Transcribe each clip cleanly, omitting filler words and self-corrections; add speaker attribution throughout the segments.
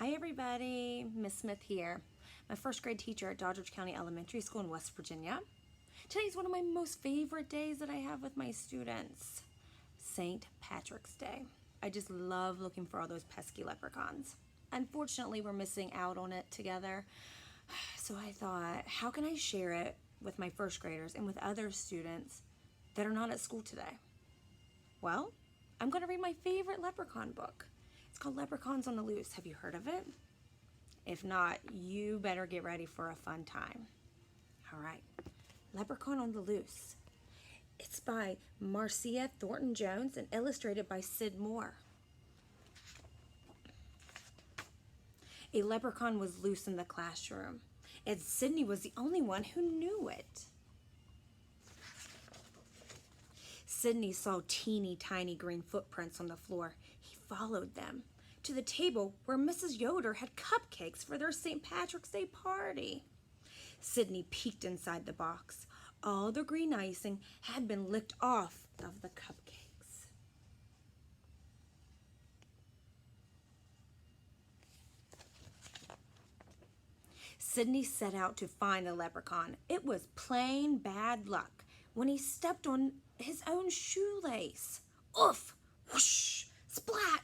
Speaker 1: Hi everybody, Miss Smith here. My first grade teacher at Doddridge County Elementary School in West Virginia. Today's one of my most favorite days that I have with my students, St. Patrick's Day. I just love looking for all those pesky leprechauns. Unfortunately, we're missing out on it together. So I thought, how can I share it with my first graders and with other students that are not at school today? Well, I'm going to read my favorite leprechaun book. It's called Leprechauns on the Loose. Have you heard of it? If not, you better get ready for a fun time. All right, Leprechaun on the Loose. It's by Marcia Thornton Jones and illustrated by Sid Moore. A leprechaun was loose in the classroom, and Sydney was the only one who knew it. Sydney saw teeny tiny green footprints on the floor. He followed them to the table where Mrs. Yoder had cupcakes for their St. Patrick's Day party. Sydney peeked inside the box. All the green icing had been licked off of the cupcakes. Sydney set out to find the leprechaun. It was plain bad luck when he stepped on his own shoelace. Oof! Whoosh! Splat!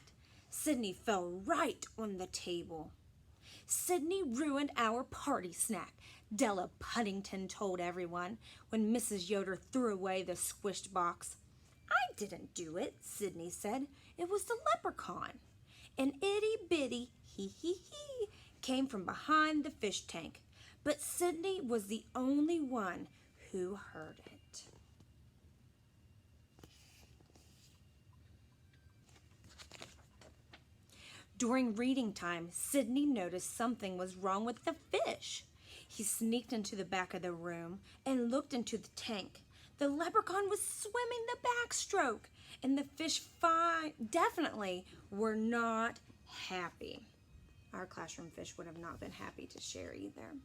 Speaker 1: Sydney fell right on the table. Sydney ruined our party snack, Della Puddington told everyone when Mrs. Yoder threw away the squished box. I didn't do it, Sydney said. It was the leprechaun. An itty-bitty hee-hee-hee came from behind the fish tank, but Sydney was the only one who heard it. During reading time, Sydney noticed something was wrong with the fish. He sneaked into the back of the room and looked into the tank. The leprechaun was swimming the backstroke, and the fish definitely were not happy. Our classroom fish would have not been happy to share either.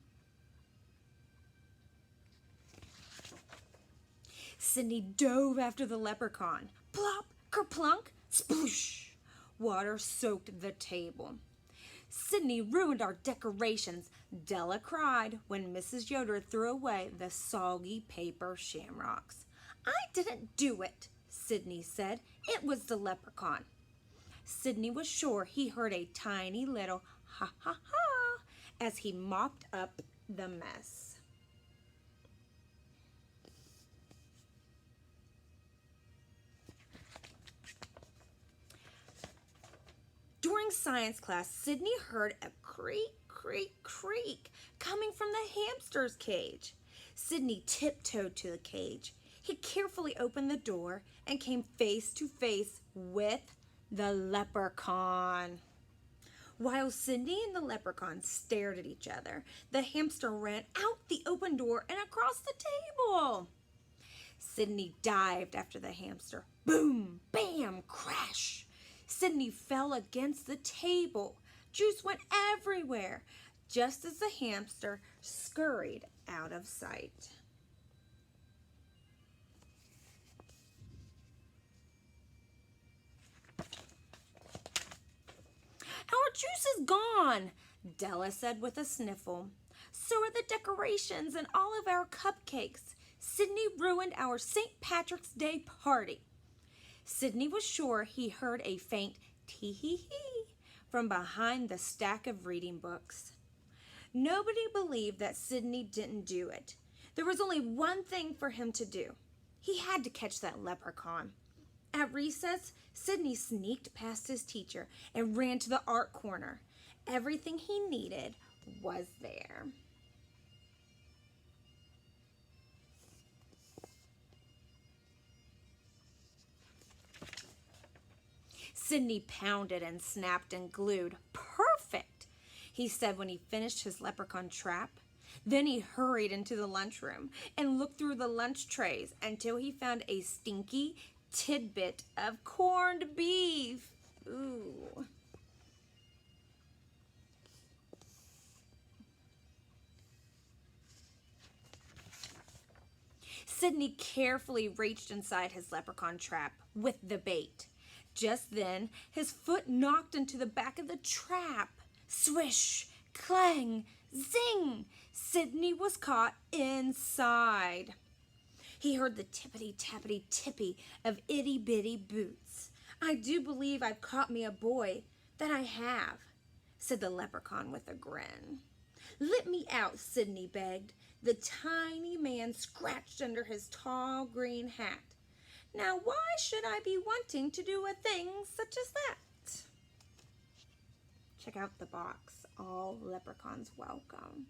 Speaker 1: Sydney dove after the leprechaun. Plop, kerplunk, sploosh. Water soaked the table. Sydney ruined our decorations, Della cried when Mrs. Yoder threw away the soggy paper shamrocks. I didn't do it, Sydney said. It was the leprechaun. Sydney was sure he heard a tiny little ha ha ha as he mopped up the mess. During science class, Sydney heard a creak, creak, creak coming from the hamster's cage. Sydney tiptoed to the cage. He carefully opened the door and came face to face with the leprechaun. While Sydney and the leprechaun stared at each other, the hamster ran out the open door and across the table. Sydney dived after the hamster. Boom, bam, crash. Sydney fell against the table. Juice went everywhere, just as the hamster scurried out of sight. Our juice is gone, Della said with a sniffle. So are the decorations and all of our cupcakes. Sydney ruined our St. Patrick's Day party. Sydney was sure he heard a faint tee-hee-hee from behind the stack of reading books. Nobody believed that Sydney didn't do it. There was only one thing for him to do. He had to catch that leprechaun. At recess, Sydney sneaked past his teacher and ran to the art corner. Everything he needed was there. Sydney pounded and snapped and glued. Perfect, he said when he finished his leprechaun trap. Then he hurried into the lunchroom and looked through the lunch trays until he found a stinky tidbit of corned beef. Ooh. Sydney carefully reached inside his leprechaun trap with the bait. Just then, his foot knocked into the back of the trap. Swish, clang, zing! Sydney was caught inside. He heard the tippity-tappity-tippy of itty-bitty boots. I do believe I've caught me a boy, that I have, said the leprechaun with a grin. Let me out, Sydney begged. The tiny man scratched under his tall green hat. Now why should I be wanting to do a thing such as that? Check out the box. All leprechauns welcome.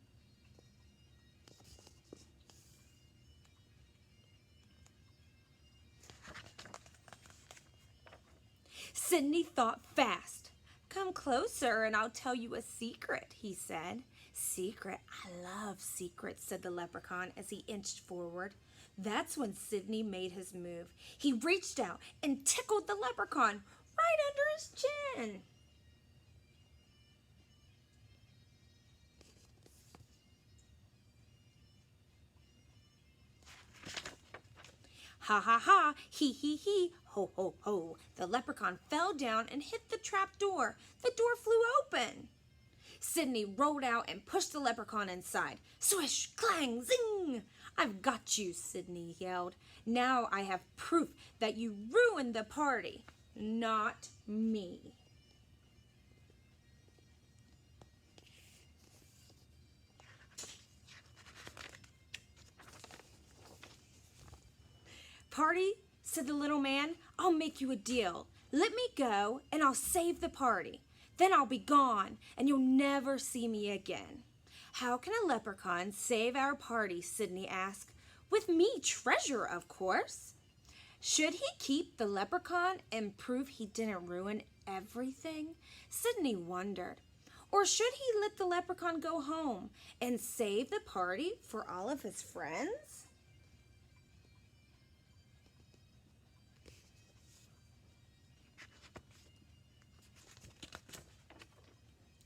Speaker 1: Sydney thought fast. Come closer and I'll tell you a secret, he said. Secret? I love secrets, said the leprechaun as he inched forward. That's when Sydney made his move. He reached out and tickled the leprechaun right under his chin. Ha ha ha, he, ho ho ho. The leprechaun fell down and hit the trap door. The door flew open. Sydney rolled out and pushed the leprechaun inside. Swish, clang, zing! I've got you, Sydney yelled. Now I have proof that you ruined the party, not me. Party, said the little man. I'll make you a deal. Let me go and I'll save the party. Then I'll be gone and you'll never see me again. How can a leprechaun save our party? Sydney asked. With me, treasure, of course. Should he keep the leprechaun and prove he didn't ruin everything? Sydney wondered. Or should he let the leprechaun go home and save the party for all of his friends?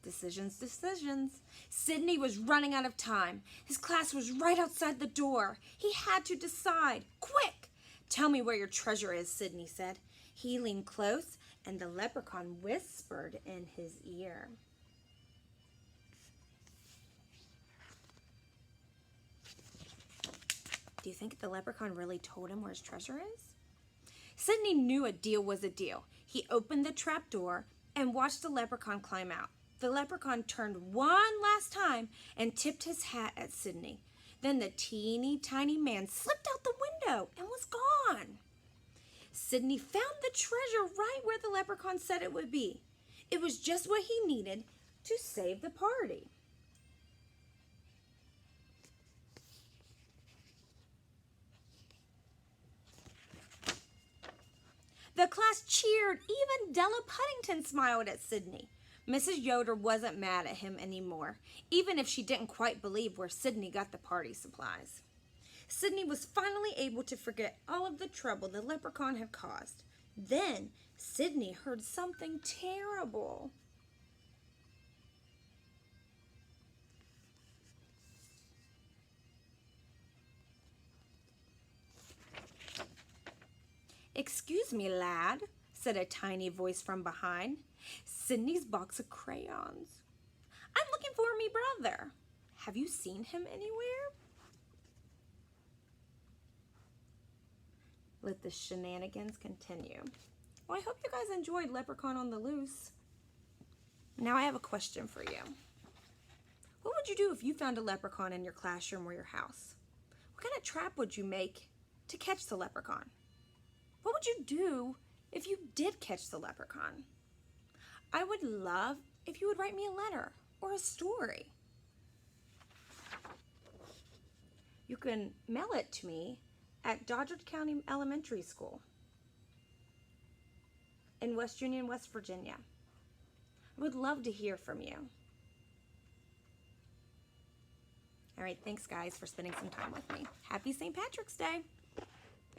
Speaker 1: Decisions. Sydney was running out of time. His class was right outside the door. He had to decide. Quick! Tell me where your treasure is, Sydney said. He leaned close, and the leprechaun whispered in his ear. Do you think the leprechaun really told him where his treasure is? Sydney knew a deal was a deal. He opened the trap door and watched the leprechaun climb out. The leprechaun turned one last time and tipped his hat at Sydney. Then the teeny tiny man slipped out the window and was gone. Sydney found the treasure right where the leprechaun said it would be. It was just what he needed to save the party. The class cheered. Even Della Puddington smiled at Sydney. Mrs. Yoder wasn't mad at him anymore, even if she didn't quite believe where Sydney got the party supplies. Sydney was finally able to forget all of the trouble the leprechaun had caused. Then Sydney heard something terrible. Excuse me, lad, said a tiny voice from behind. Sydney's box of crayons. I'm looking for me brother. Have you seen him anywhere? Let the shenanigans continue. Well, I hope you guys enjoyed Leprechaun on the Loose. Now I have a question for you. What would you do if you found a leprechaun in your classroom or your house? What kind of trap would you make to catch the leprechaun? What would you do if you did catch the leprechaun? I would love if you would write me a letter or a story. You can mail it to me at Doddridge County Elementary School in West Union, West Virginia. I would love to hear from you. All right, thanks guys for spending some time with me. Happy St. Patrick's Day.